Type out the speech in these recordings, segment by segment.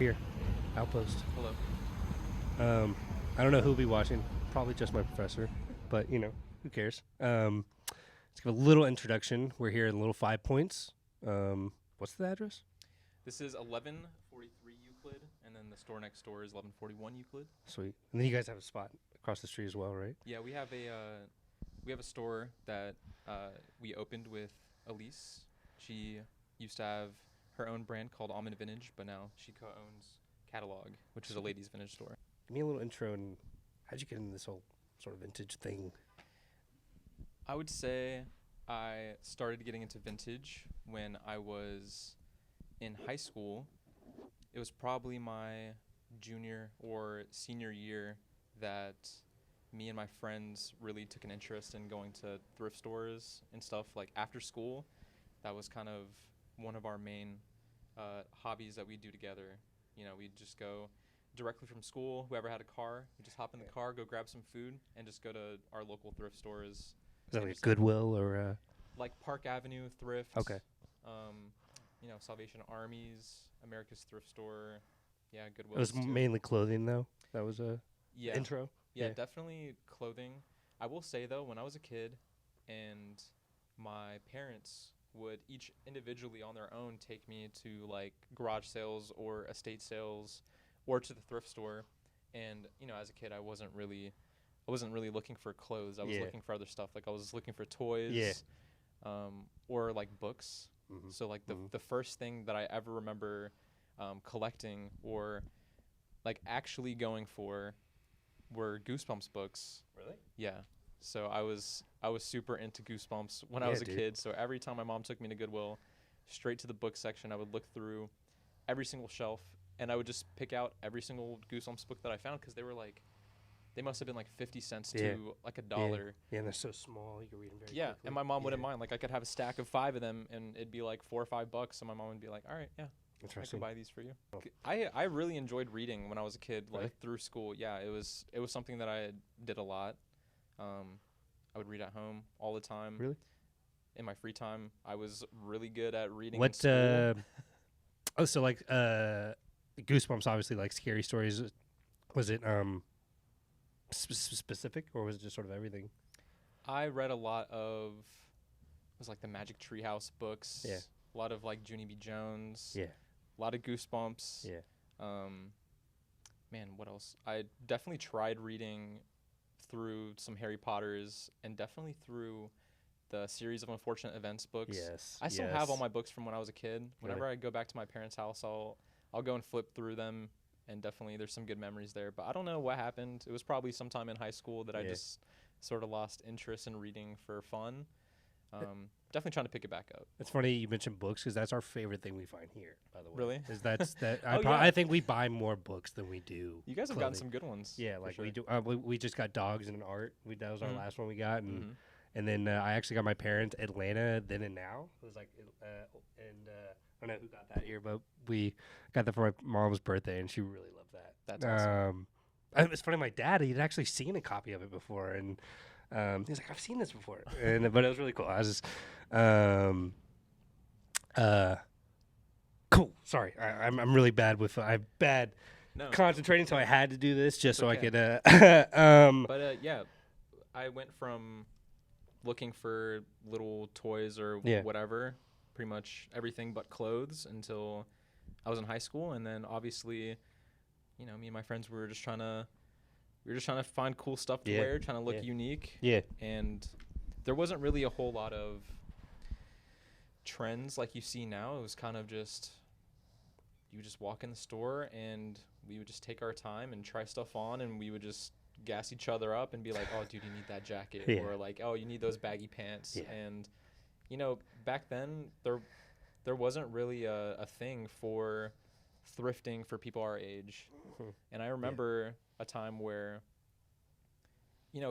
Here, Outpost. Hello. I don't know who'll be watching. Probably just my professor, but who cares? Let's give a little introduction. We're here in Little Five Points. What's the address? This is 1143 Euclid, and then the store next door is 1141 Euclid. Sweet. And then you guys have a spot across the street as well, right? Yeah, we have a store that we opened with Elise. She used to have her own brand called Almond Vintage, but now she co-owns Catalog, which is a ladies' vintage store. Give me a little intro and how'd you get into this whole sort of vintage thing? I would say I started getting into vintage when I was in high school. It was probably my junior or senior year that me and my friends really took an interest in going to thrift stores and stuff like after school. That was kind of one of our main hobbies that we do together. You know, we'd just go directly from school. Whoever had a car, we'd just hop in the car, go grab some food, and just go to our local thrift stores. Is that like a just Goodwill or like Park Avenue Thrift. Okay. Salvation Armies, America's Thrift Store. Yeah, Goodwill. it was mainly clothing though? That was a Yeah. intro? Yeah, Yeah. definitely clothing. I will say though, when I was a kid and my parents would each individually on their own take me to like garage sales or estate sales or to the thrift store, and as a kid I wasn't really looking for clothes. I was Yeah. looking for other stuff. Like I was looking for toys. Yeah. Or like books. Mhm. So like the Mhm. the first thing that I ever remember collecting or like actually going for were Goosebumps books. Really? Yeah. So I was super into Goosebumps when I Yeah, was a dude. kid. So every time my mom took me to Goodwill, straight to the book section, I would look through every single shelf and I would just pick out every single Goosebumps book that I found because they must have been like 50 cents Yeah. to like a dollar. Yeah, and they're so small you can read them very Yeah, quickly. and my mom wouldn't Yeah. mind. Like I could have a stack of 5 of them and it'd be like $4 or $5, and my mom would be like, "All right, yeah, I Interesting. can buy these for you." Oh. I really enjoyed reading when I was a kid, like Really? through school. Yeah, it was something that I did a lot. I would read at home all the time. Really? In my free time, I was really good at reading. in What school. so like Goosebumps obviously like scary stories. Was it specific or was it just sort of everything? I read a lot of it was like the Magic Treehouse books. Yeah. A lot of like Junie B. Jones. Yeah. A lot of Goosebumps. Yeah. Man, what else? I definitely tried reading through some Harry Potters and definitely through the series of Unfortunate Events books. Yes. I still have all my books from when I was a kid. Whenever Really? I go back to my parents' house, I'll go and flip through them, and definitely there's some good memories there. But I don't know what happened. It was probably sometime in high school that I Yeah. just sort of lost interest in reading for fun. Definitely trying to pick it back up. It's funny you mentioned books because that's our favorite thing we find here. By the way, Really? is that Oh, yeah. I think we buy more books than we do. You guys have gotten clothing. some good ones. Yeah, for like sure. we do. We just got Dogs and an Art. That was our Mhm. last one we got, and Mhm. and then I actually got my parents Atlanta Then and Now. It was like I don't know who got that here, but we got that for my mom's birthday, and she really loved that. That's awesome. It's funny. My dad, he'd actually seen a copy of it before, and he's like, "I've seen this before," and but it was really cool. I was just, cool. Sorry, I'm really bad with I'm bad No. concentrating, so I had to do this just It's so I okay. could. But yeah, I went from looking for little toys or Yeah. whatever, pretty much everything but clothes until I was in high school, and then obviously, me and my friends we were just trying to find cool stuff to Yeah. wear, trying to look Yeah. unique, Yeah, and there wasn't really a whole lot of trends like you see now. It was kind of just you would just walk in the store and we would just take our time and try stuff on, and we would just gas each other up and be like, "Oh, dude, you need that jacket," Yeah. or like, "Oh, you need those baggy pants." Yeah. And back then there wasn't really a thing for thrifting for people our age. Mhm. And I remember a time where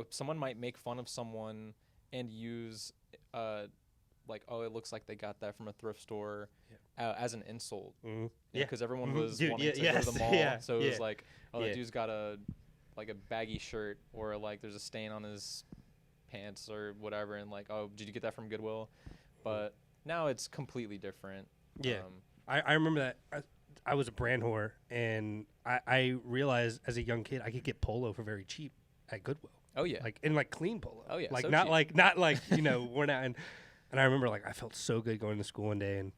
someone might make fun of someone and use like, "Oh, it looks like they got that from a thrift store," as an insult. Mhm. Yeah, Yeah. because everyone Mhm. was Dude, wanting yeah, to go to yes, the mall, yeah, so it yeah, was like, "Oh, yeah. that dude's got a baggy shirt, or like there's a stain on his pants or whatever," and like, "Oh, did you get that from Goodwill?" But now it's completely different. Yeah. I remember that. I was a brand whore, and I realized as a young kid I could get polo for very cheap at Goodwill. Oh yeah. Like in like clean polo. Oh, yeah, Like so not cheap. like worn out. And I remember like I felt so good going to school one day, and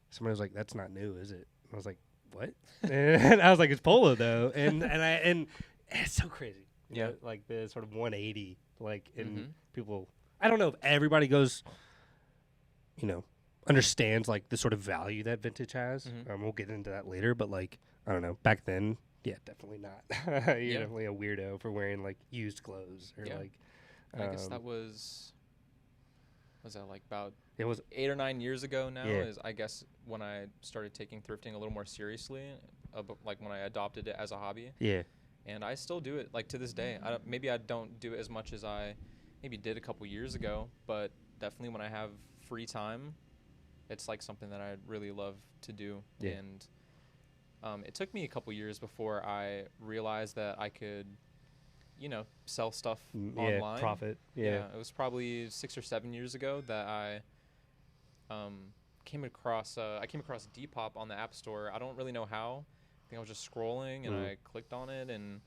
somebody was like, "That's not new, is it?" I was like, "What?" And I was like, "It's polo though," and it's so crazy. You Yeah. know, like the sort of 180, like in Mhm. people. I don't know if everybody goes, understands like the sort of value that vintage has. Mhm. We'll get into that later, but like I don't know, back then, yeah, definitely not. You're Yeah. definitely a weirdo for wearing like used clothes or Yeah. like. I guess that um, was that like about it was 8 or 9 years ago now, Yeah. is I guess when I started taking thrifting a little more seriously, like when I adopted it as a hobby. yeah. And I still do it like to this day. Maybe I don't do it as much as I maybe did a couple years ago, but definitely when I have free time, it's like something that I really love to do. Yeah. And it took me a couple years before I realized that I could, sell stuff Yeah, online. profit. Yeah. It was probably 6 or 7 years ago that I came across Depop on the App Store. I don't really know how. I think I was just scrolling and I clicked on it, and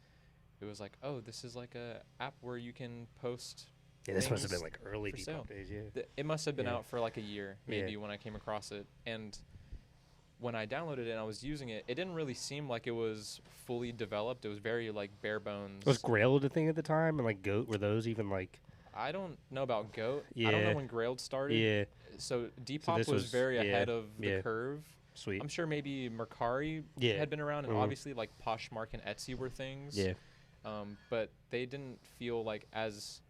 it was like, oh, this is like a app where you can post. Yeah, this must have been things like early for Depop sale. days. Yeah. It must have been Yeah. out for like a year, maybe, Yeah. when I came across it. And when I downloaded it and I was using it, it didn't really seem like it was fully developed. It was very like bare bones. Was Grailed a thing at the time, and like Goat, were those even like? I don't know about Goat. I don't Yeah. know when Grailed started. Yeah, So Depop this was was- very yeah, ahead of the yeah. curve. sweet. I'm sure maybe Mercari Yeah. had been around, and Mhm. obviously like Poshmark and Etsy were things. Yeah, But they didn't feel like as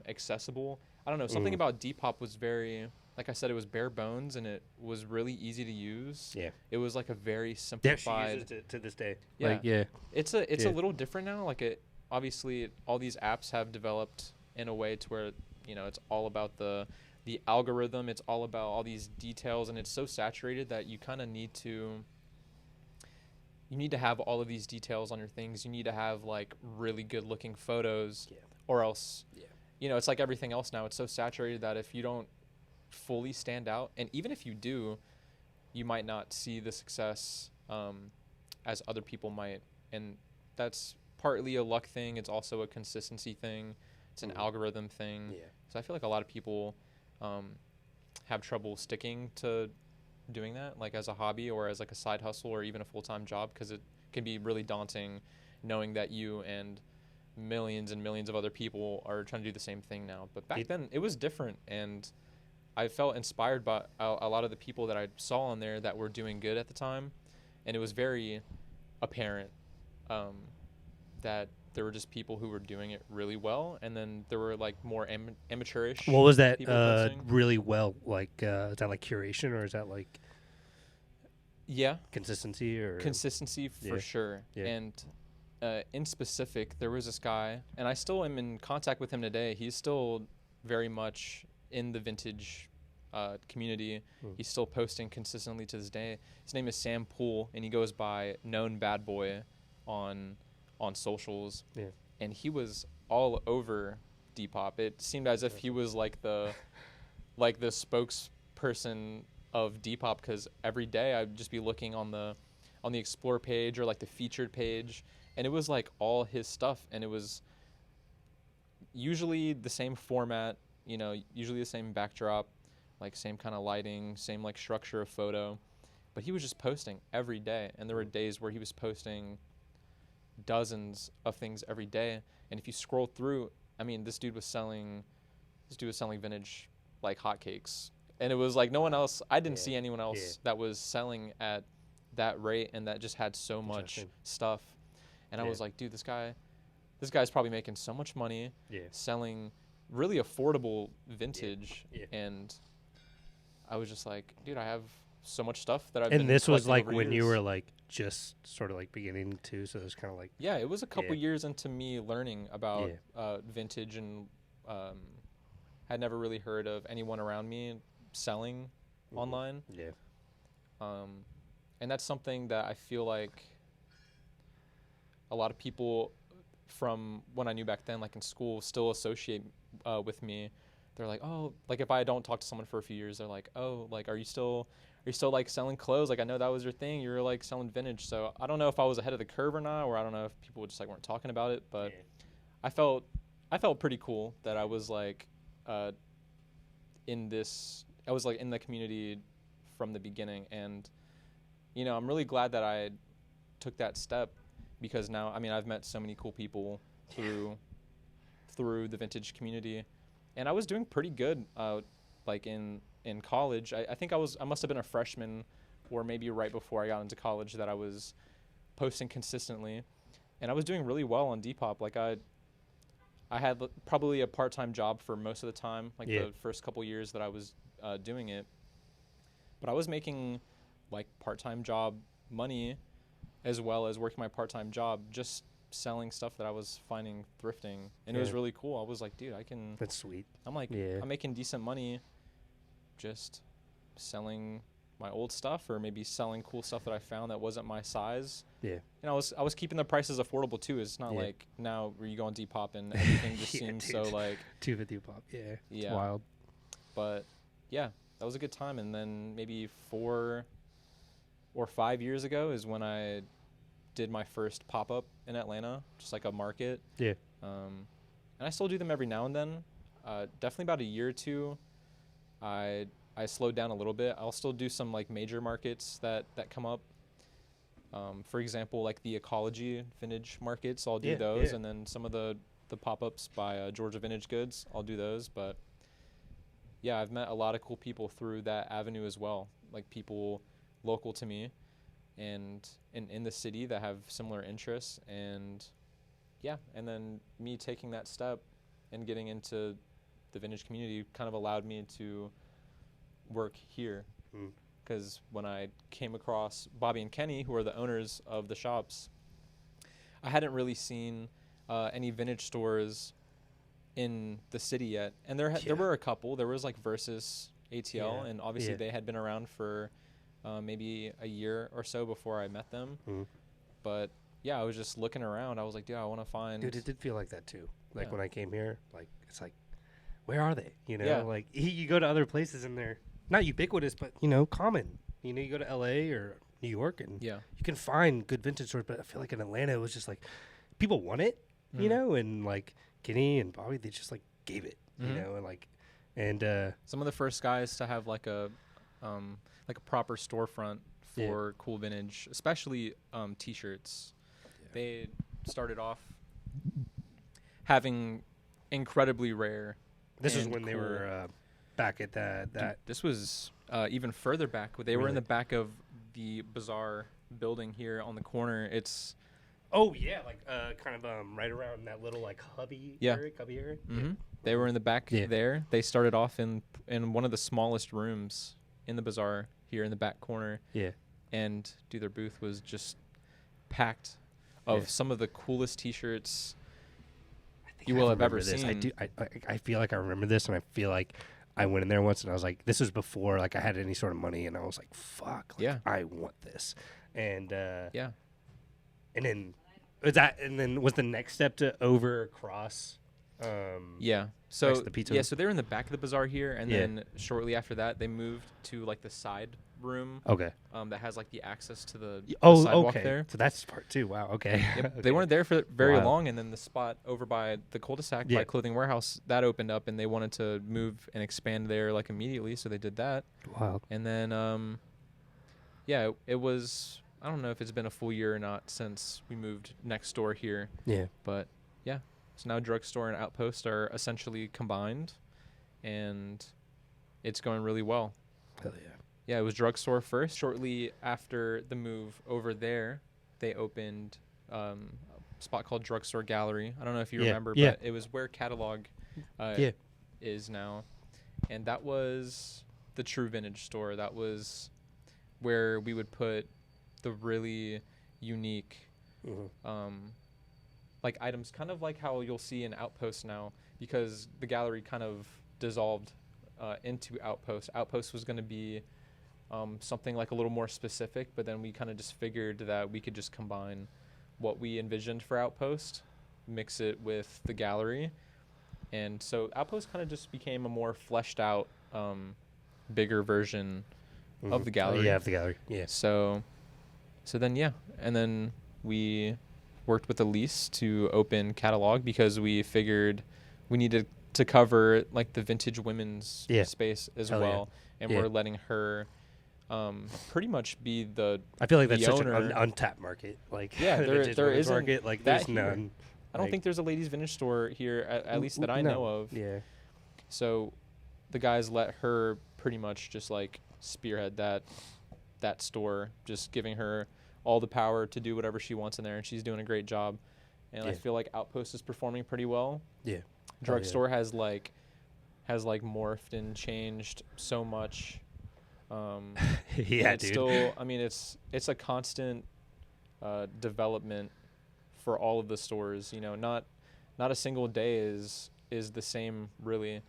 accessible. I don't know. Something Mm. about Depop was very, like I said, it was bare bones and it was really easy to use. yeah. It was like a very Yeah, she simplified. uses it to this day. Yeah. Like, yeah, It's Yeah. a little different now. Like obviously all these apps have developed in a way to where it's all about the algorithm. It's all about all these details, and it's so saturated that you kind of need to have all of these details on your things. You need to have like really good looking photos, Yeah. or else Yeah. it's like everything else now. It's so saturated that if you don't fully stand out, and even if you do, you might not see the success as other people might. And that's partly a luck thing. It's also a consistency thing. It's an Mhm. algorithm thing. yeah. So I feel like a lot of people have trouble sticking to doing that, like as a hobby or as like a side hustle or even a full-time job, because it can be really daunting knowing that you and millions of other people are trying to do the same thing now. But back then it was different, and I felt inspired by a lot of the people that I saw on there that were doing good at the time, and it was very apparent that there were just people who were doing it really well, and then there were like more amateurish. What was that? people posting. Really well. Like, is that like curation, or is that like Yeah, consistency, or consistency for Yeah. sure. Yeah. And in specific, there was this guy, and I still am in contact with him today. He's still very much in the vintage community. Hmm. He's still posting consistently to this day. His name is Sam Poole, and he goes by Known Bad Boy on socials. Yeah. And he was all over Depop. It seemed as if he was like the spokesperson of Depop, because every day I'd just be looking on the explore page or like the featured page, and it was like all his stuff, and it was usually the same format, usually the same backdrop, like same kind of lighting, same like structure of photo, but he was just posting every day, and there were days where he was posting dozens of things every day. And if you scroll through, I mean, this dude was selling vintage like hotcakes, and it was like no one else. I didn't Yeah. see anyone else Yeah. that was selling at that rate and that just had so much Interesting. stuff. And I Yeah. was like, dude, this guy's probably making so much money Yeah. selling really affordable vintage. Yeah. And I was just like, dude, I have so much stuff that I've been And this was collecting like over when you years. were like just sort of like beginning to, so it was kind of like Yeah, it was a couple Yeah. years into me learning about Yeah. vintage, and had never really heard of anyone around me selling Mhm. online. yeah, And that's something that I feel like a lot of people from when I knew back then, like in school, still associate with me. They're like, oh, like if I don't talk to someone for a few years, they're like, oh, like are you still you still like selling clothes? Like I know that was your thing. You were like selling vintage. So I don't know if I was ahead of the curve or not, or I don't know if people just like weren't talking about it, but I felt pretty cool that I was like uh I was like in the community from the beginning, and I'm really glad that I took that step, because now I mean I've met so many cool people through the vintage community, and I was doing pretty good like in college. I think I must have been a freshman, or maybe right before I got into college, that I was posting consistently, and I was doing really well on Depop. Like I had probably a part-time job for most of the time, like the first couple years that I was doing it. But I was making like part-time job money as well as working my part-time job, just selling stuff that I was finding thrifting. And it was really cool. I was like, dude, That's sweet. I'm like, I'm making decent money just selling my old stuff, or maybe selling cool stuff that I found that wasn't my size. Yeah. And I was keeping the prices affordable too. It's not like now where you go on Depop and everything just seems so like $250 pop. Yeah. It's yeah. wild. But yeah, that was a good time. And then maybe 4 or 5 years ago is when I did my first pop-up in Atlanta, just like a market. Yeah. And I still do them every now and then. Definitely about a year or two, I slowed down a little bit. I'll still do some like major markets that come up. For example, like the Ecology vintage markets, I'll do those. And then some of the pop-ups by Georgia Vintage Goods, I'll do those. But yeah, I've met a lot of cool people through that avenue as well, like people local to me and in the city that have similar interests. And yeah, and then me taking that step and getting into the vintage community kind of allowed me to work here. Because when I came across Bobby and Kenny, who are the owners of the shops, I hadn't really seen any vintage stores in the city yet. And there were a couple. There was like Versus ATL, and obviously they had been around for maybe a year or so before I met them. But yeah, I was just looking around. I was like, dude, I want to find... Dude, it did feel like that too. Like when I came here, like it's like, where are they? You know, like you go to other places and they're not ubiquitous, but common. You go to LA or New York and you can find good vintage stores. But I feel like in Atlanta, it was just like people want it, and like Kenny and Bobby, they just like gave it, you know, and some of the first guys to have like a proper storefront for cool vintage, especially t-shirts. They started off having incredibly rare. This is when they were back at that. Dude, this was even further back. They were in the back of the Bazaar building here on the corner. It's kind of right around that little like cubby area. They were in the back there. They started off in one of the smallest rooms in the Bazaar here in the back corner. Yeah. And dude, their booth was just packed of some of the coolest t-shirts you will have ever seen. I feel like I remember this, and I feel like I went in there once, and I was like, this was before like I had any sort of money, and I was like, fuck, I want this. And and then was the next step to cross so the pizza so they were in the back of the Bazaar here, and then shortly after that they moved to like the side room that has like the access to the sidewalk there. So that's part two. Wow. Okay. Yep. They weren't there for very long, and then the spot over by the cul-de-sac by Clothing Warehouse, that opened up, and they wanted to move and expand there like immediately, so they did that. Wow. And then it was, I don't know if it's been a full year or not since we moved next door here. Yeah. But yeah. So now Drugstore and Outpost are essentially combined, and it's going really well. Hell yeah. Yeah, it was Drugstore first. Shortly after the move over there, they opened a spot called Drugstore Gallery. I don't know if you remember, but it was where Catalog is now. And that was the true vintage store. That was where we would put the really unique like items, kind of like how you'll see in Outpost now, because the gallery kind of dissolved into Outpost. Outpost was going to be something like a little more specific, but then we kind of just figured that we could just combine what we envisioned for Outpost, mix it with the gallery. And so Outpost kind of just became a more fleshed out, bigger version of the Oh, gallery. yeah, of the gallery. Yeah. So then yeah, and then we worked with Elise to open catalog because we figured we needed to cover like the vintage women's Yeah. space as Hell yeah. well, and Yeah. we're letting her pretty much be the I feel like the that's such an owner. untapped market. Like, Yeah, the there vintage there women's isn't market. Like, that there's here. none. I don't Like, think there's a ladies' vintage store here, at least that I no. know of. Yeah. So the guys let her pretty much just like spearhead that store, just giving her all the power to do whatever she wants in there, and she's doing a great job. And I Yeah. feel like Outpost is performing pretty well. Yeah. Drugstore has like morphed and changed so much. Yeah, it's dude. still, I mean, it's a constant development for all of the stores. You know, not a single day is the same really.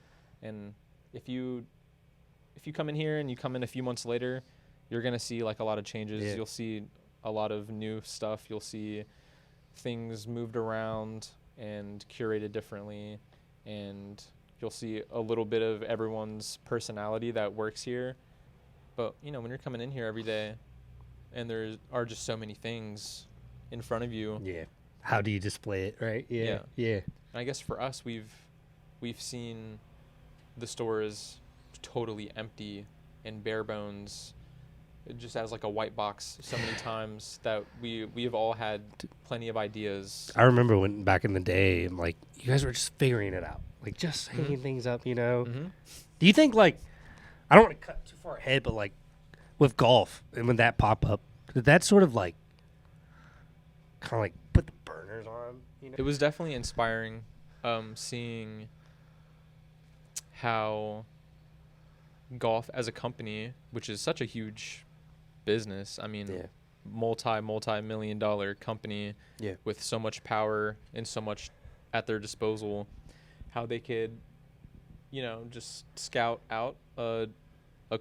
And if you come in here and you come in a few months later, you're gonna see like a lot of changes. Yeah. You'll see a lot of new stuff. You'll see things moved around and curated differently, and you'll see a little bit of everyone's personality that works here. But you know, when you're coming in here every day and there are just so many things in front of you, Yeah. How do you display it, right? Yeah. Yeah. and I guess for us, we've seen the stores totally empty and bare bones, just as like a white box so many times that we have all had plenty of ideas. I remember when back in the day, and like you guys were just figuring it out, like just Mhm. hanging things up. You know, Mm-hmm. do you think like I don't want to cut too far ahead, but like with golf and when that pop up, did that sort of like kind of like put the burners on? You know, It was definitely inspiring, seeing how golf as a company, which is such a huge business, I mean, Yeah. multi-million dollar company Yeah. with so much power and so much at their disposal, how they could, you know, just scout out a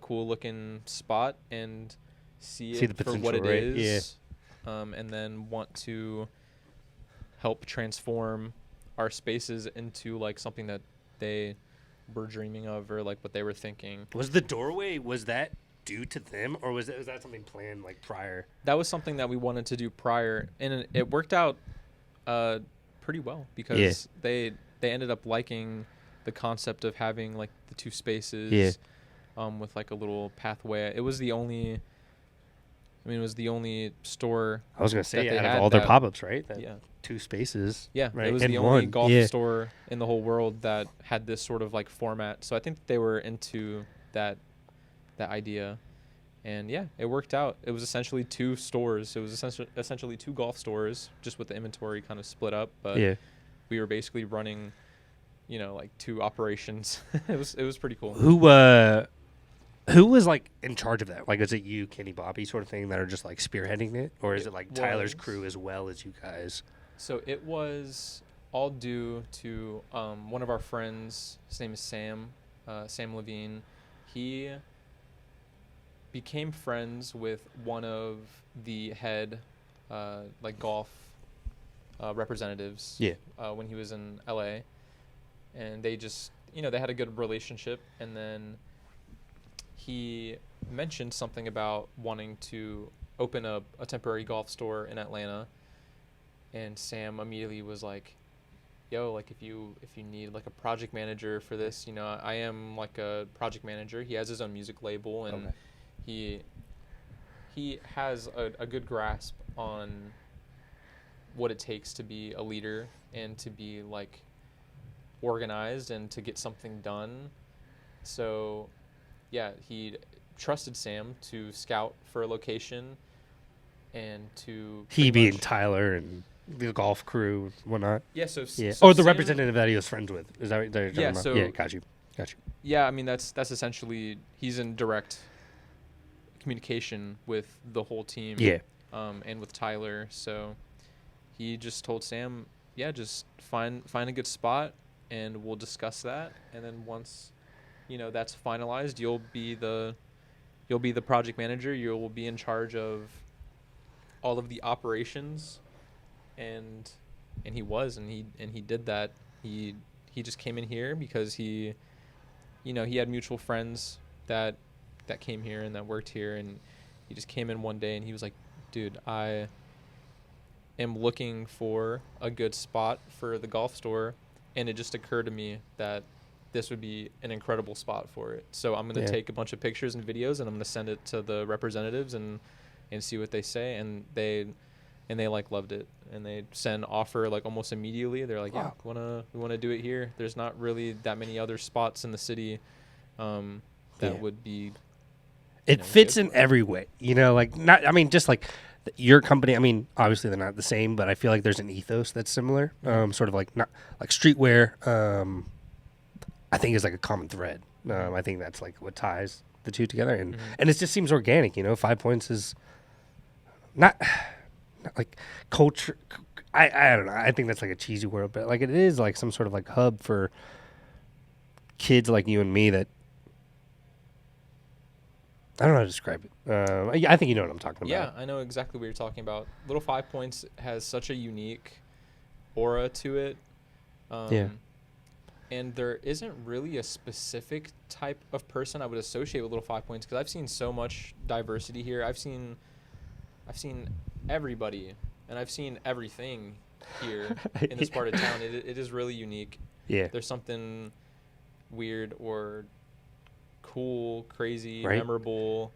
cool looking spot and see See it the for what it potential, right? is, and then want to help transform our spaces into like something that they were dreaming of, or like what they were thinking. Was the doorway, was that due to them, or was that something planned like prior? That was something that we wanted to do prior, and it worked out pretty well because they ended up liking the concept of having like the two spaces, with like a little pathway. It was the only store. I was gonna say they out of had all their that- pop-ups, right? That Yeah. 2 spaces. Yeah, Right, it was and the only one, golf yeah. store in the whole world that had this sort of like format. So I think they were into that idea, and yeah, it worked out. It was essentially 2 stores. It was essentially 2 golf stores, just with the inventory kind of split up. But Yeah. we were basically running, you know, like 2 operations. It was pretty cool. Who was like in charge of that? Like, is it you, Kenny, Bobby, sort of thing that are just like spearheading it, or is it like Tyler's was. crew as well as you guys? So it was all due to one of our friends. His name is Sam, Sam Levine. He became friends with one of the head like golf representatives. Yeah. When he was in LA, and they just, you know, they had a good relationship, and then he mentioned something about wanting to open a temporary golf store in Atlanta, and Sam immediately was like, yo, like if you need like a project manager for this, you know, I am like a project manager. He has his own music label, and he has a good grasp on what it takes to be a leader and to be like organized and to get something done. So yeah, he trusted Sam to scout for a location and to He pretty being much- Tyler and the golf crew and whatnot. yeah, so Or the Sam- representative that he was friends with. Is that what they're talking Yeah, about? so- Yeah, got you. Yeah, I mean that's essentially, he's in direct communication with the whole team. Yeah. And with Tyler, so he just told Sam, yeah, just find a good spot and we'll discuss that, and then once, you know, that's finalized, you'll be the project manager. You'll be in charge of all of the operations, and he did that. He just came in here because he, you know, he had mutual friends that that came here and that worked here, and he just came in one day and he was like, dude, I am looking for a good spot for the golf store, and it just occurred to me that this would be an incredible spot for it. So I'm going to take a bunch of pictures and videos, and I'm going to send it to the representatives and see what they say. And they like loved it, and they send offer like almost immediately. They're like, Wow. we want to do it here. There's not really that many other spots in the city that would be. It fits in every way, like not. I mean, just like your company. I mean, obviously they're not the same, but I feel like there's an ethos that's similar. Sort of like not like streetwear. I think is like a common thread. I think that's like what ties the two together, and it just seems organic. 5 Points is not like culture. I don't know. I think that's like a cheesy word, but like it is like some sort of like hub for kids like you and me that. I don't know how to describe it. I think you know what I'm talking about. Yeah, I know exactly what you're talking about. Little 5 Points has such a unique aura to it. And there isn't really a specific type of person I would associate with Little 5 Points, because I've seen so much diversity here. I've seen everybody, and I've seen everything here in this part of town. It is really unique. Yeah. There's something weird or cool, crazy, right? memorable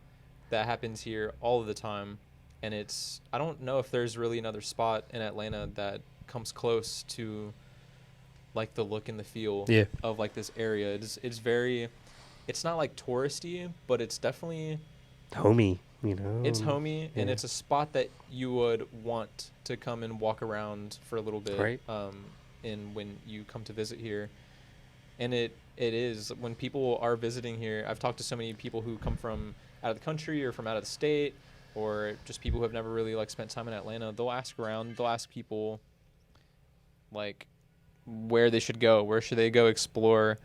that happens here all of the time. And I don't know if there's really another spot in Atlanta that comes close to like the look and the feel of like this area. It's not like touristy, but it's definitely homey, It's homey, and it's a spot that you would want to come and walk around for a little bit. Right. And when you come to visit here. And it is, when people are visiting here, I've talked to so many people who come from out of the country or from out of the state, or just people who have never really like spent time in Atlanta. They'll ask around, they'll ask people like where they should go, where should they go explore.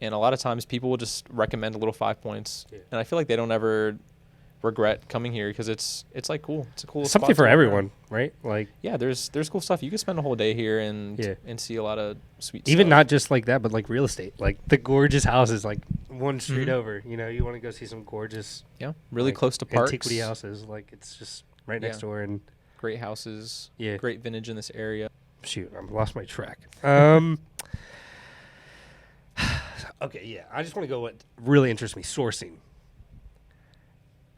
And a lot of times people will just recommend a Little 5 Points. Yeah. And I feel like they don't ever regret coming here, because it's like cool. It's a cool spot. Something for everyone, right? Like, yeah, there's cool stuff. You can spend a whole day here and see a lot of sweet stuff. Even not just like that, but like real estate, like the gorgeous houses, like one street over. You want to go see some gorgeous, really close to parks, antiquity houses. Like it's just right next door, and great houses. Yeah, great vintage in this area. Shoot, I lost my track. Okay, yeah, I just want to go. What really interests me, sourcing.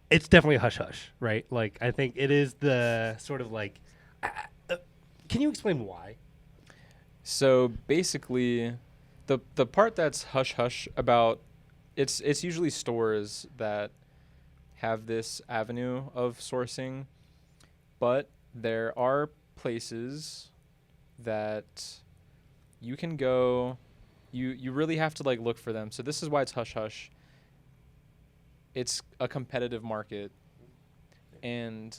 It's definitely a hush-hush, right? Like, I think it is the sort of like... can you explain why? So, basically, the part that's hush-hush about... It's usually stores that have this avenue of sourcing, but there are places that you can go... You really have to, like, look for them. So, this is why it's hush-hush. It's a competitive market, and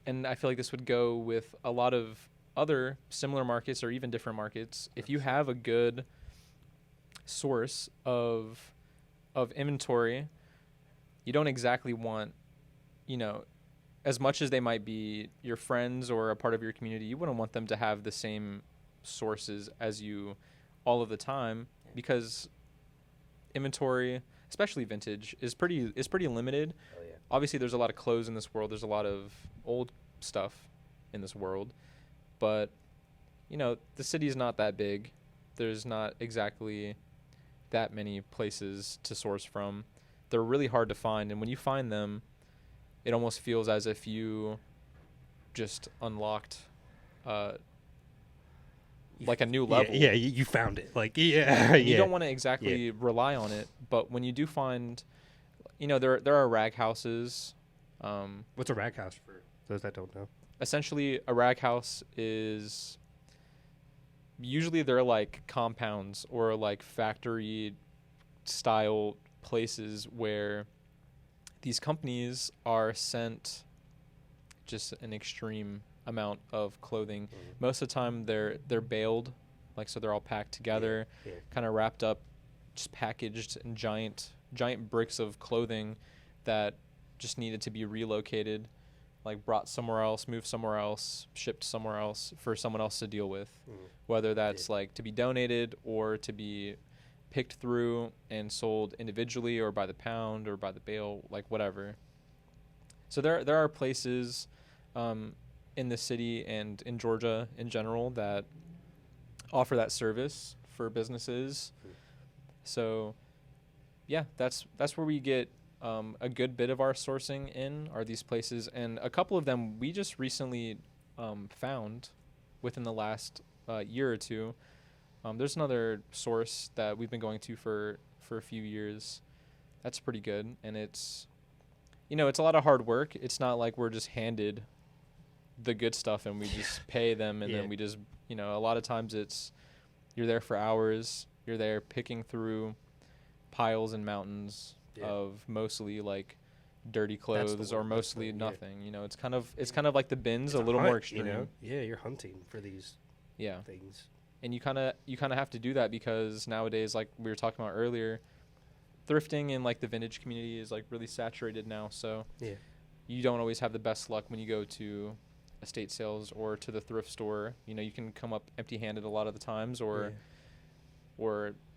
I feel like this would go with a lot of other similar markets or even different markets. If you have a good source of inventory, you don't exactly want, as much as they might be your friends or a part of your community, you wouldn't want them to have the same sources as you all of the time, because inventory, especially vintage, is pretty limited. Oh, yeah. Obviously, there's a lot of clothes in this world. There's a lot of old stuff in this world. But, the city's not that big. There's not exactly that many places to source from. They're really hard to find. And when you find them, it almost feels as if you just unlocked like a new level. Yeah, you found it. Like, yeah. You don't want to exactly rely on it, but when you do find, there are rag houses. What's a rag house for those that don't know? Essentially, a rag house is usually they're like compounds or like factory style places where these companies are sent just an extreme amount of clothing. Mm-hmm. Most of the time they're baled, like, so they're all packed together, kind of wrapped up, just packaged in giant bricks of clothing that just needed to be relocated, like brought somewhere else, moved somewhere else, shipped somewhere else for someone else to deal with, whether that's like to be donated or to be picked through and sold individually or by the pound or by the bale, like whatever. So there are places in the city and in Georgia in general that offer that service for businesses. So yeah, that's where we get a good bit of our sourcing in, are these places, and a couple of them we just recently found within the last year or two. There's another source that we've been going to for a few years. That's pretty good, and it's a lot of hard work. It's not like we're just handed the good stuff and we just pay them and then we just, a lot of times it's you're there for hours. You're there picking through piles and mountains of mostly like dirty clothes or mostly nothing. It's kind of like the bins, a little more extreme. Yeah, you're hunting for these things. And you kind of have to do that because nowadays, like we were talking about earlier, thrifting in like the vintage community is like really saturated now. So you don't always have the best luck when you go to estate sales or to the thrift store. You can come up empty-handed a lot of the times, or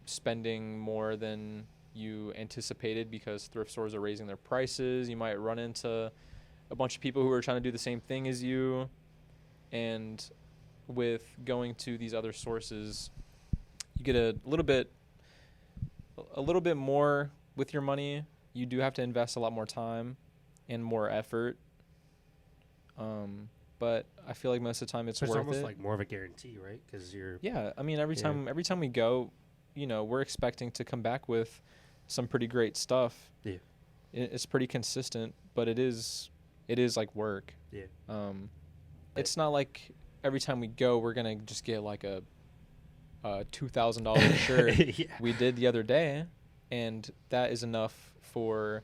spending more than you anticipated because thrift stores are raising their prices. You might run into a bunch of people who are trying to do the same thing as you, and with going to these other sources, you get a little bit more with your money. You do have to invest a lot more time and more effort. But I feel like most of the time it's worth it. It's almost like more of a guarantee, right? Because you're... Yeah, I mean, every time we go, we're expecting to come back with some pretty great stuff. Yeah. It's pretty consistent, but it is like work. Yeah. It's not like every time we go, we're going to just get like a $2,000 shirt. We did the other day, and that is enough for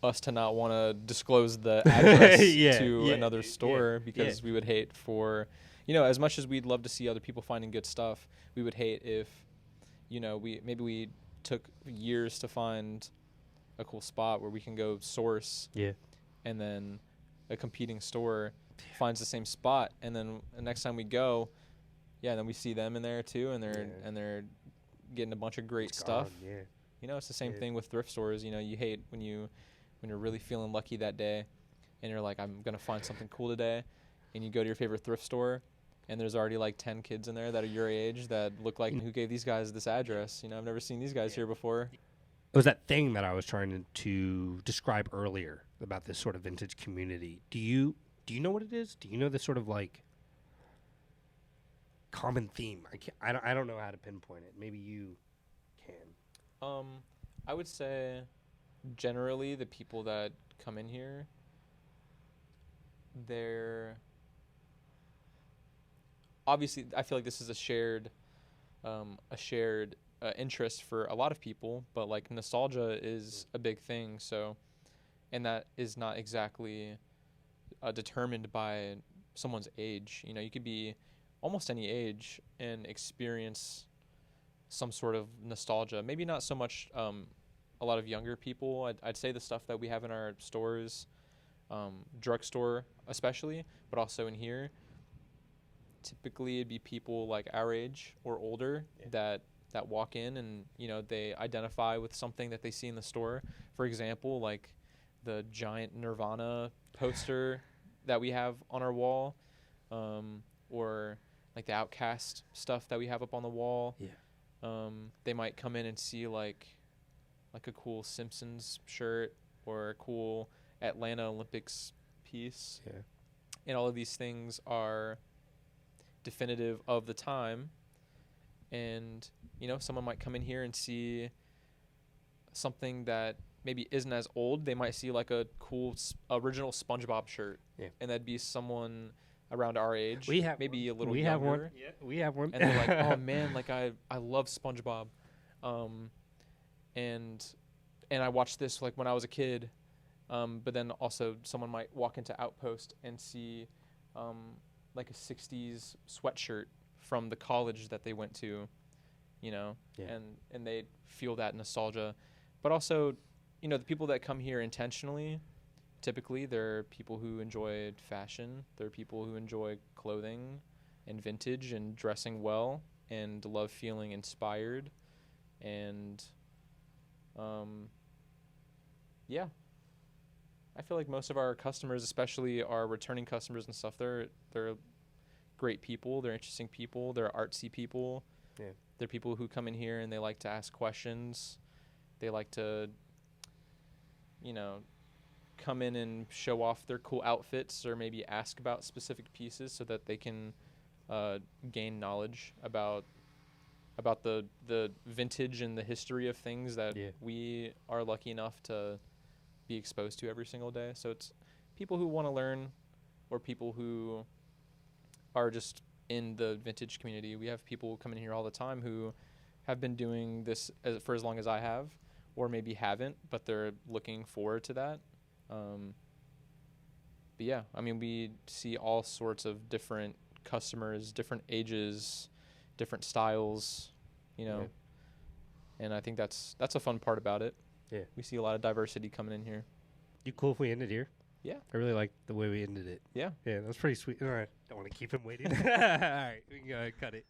us to not want to disclose the address to another store because we would hate for, as much as we'd love to see other people finding good stuff, we would hate if, we took years to find a cool spot where we can go source. Yeah. And then a competing store finds the same spot, and then the next time we go, then we see them in there too, and they're getting a bunch of great stuff. Gone, it's the same thing with thrift stores. You hate when you're really feeling lucky that day, and you're like, I'm gonna find something cool today, and you go to your favorite thrift store, and there's already like 10 kids in there that are your age that look like, who gave these guys this address? I've never seen these guys here before. It was that thing that I was trying to describe earlier about this sort of vintage community. Do you know what it is? Do you know this sort of like common theme? I don't know how to pinpoint it. Maybe you can. I would say generally the people that come in here, they're obviously, I feel like this is a shared interest for a lot of people, but like nostalgia is a big thing. So, and that is not exactly determined by someone's age. You could be almost any age and experience some sort of nostalgia. Maybe not so much a lot of younger people. I'd say the stuff that we have in our stores, drugstore especially, but also in here, typically it'd be people like our age or older that walk in and, they identify with something that they see in the store. For example, like the giant Nirvana poster that we have on our wall, or like the Outkast stuff that we have up on the wall. Yeah. They might come in and see like a cool Simpsons shirt or a cool Atlanta Olympics piece. Yeah. And all of these things are definitive of the time. And, someone might come in here and see something that maybe isn't as old. They might see like a cool original SpongeBob shirt. Yeah. And that'd be someone around our age. We have maybe one. A little younger. Have one. Yeah, we have one. And they're like, oh man, like I love SpongeBob. And I watched this like when I was a kid. But then also someone might walk into Outpost and see like a 60s sweatshirt from the college that they went to, and they feel that nostalgia. But also, the people that come here intentionally, typically they're people who enjoy fashion. They're people who enjoy clothing and vintage and dressing well and love feeling inspired. And yeah, I feel like most of our customers, especially our returning customers and stuff, they're great people. They're interesting people. They're artsy people. Yeah. They're people who come in here and they like to ask questions. They like to, you know, come in and show off their cool outfits, or maybe ask about specific pieces so that they can gain knowledge about the vintage and the history of things that we are lucky enough to be exposed to every single day. So it's people who want to learn, or people who are just in the vintage community. We have people coming here all the time who have been doing this for as long as I have, or maybe haven't, but they're looking forward to that. But yeah, I mean, we see all sorts of different customers, different ages, different styles, you know. Yeah. And I think that's a fun part about it. Yeah. We see a lot of diversity coming in here. You cool if we ended here? Yeah. I really like the way we ended it. Yeah. Yeah, that was pretty sweet. All right. Don't want to keep him waiting. All right. We can cut it.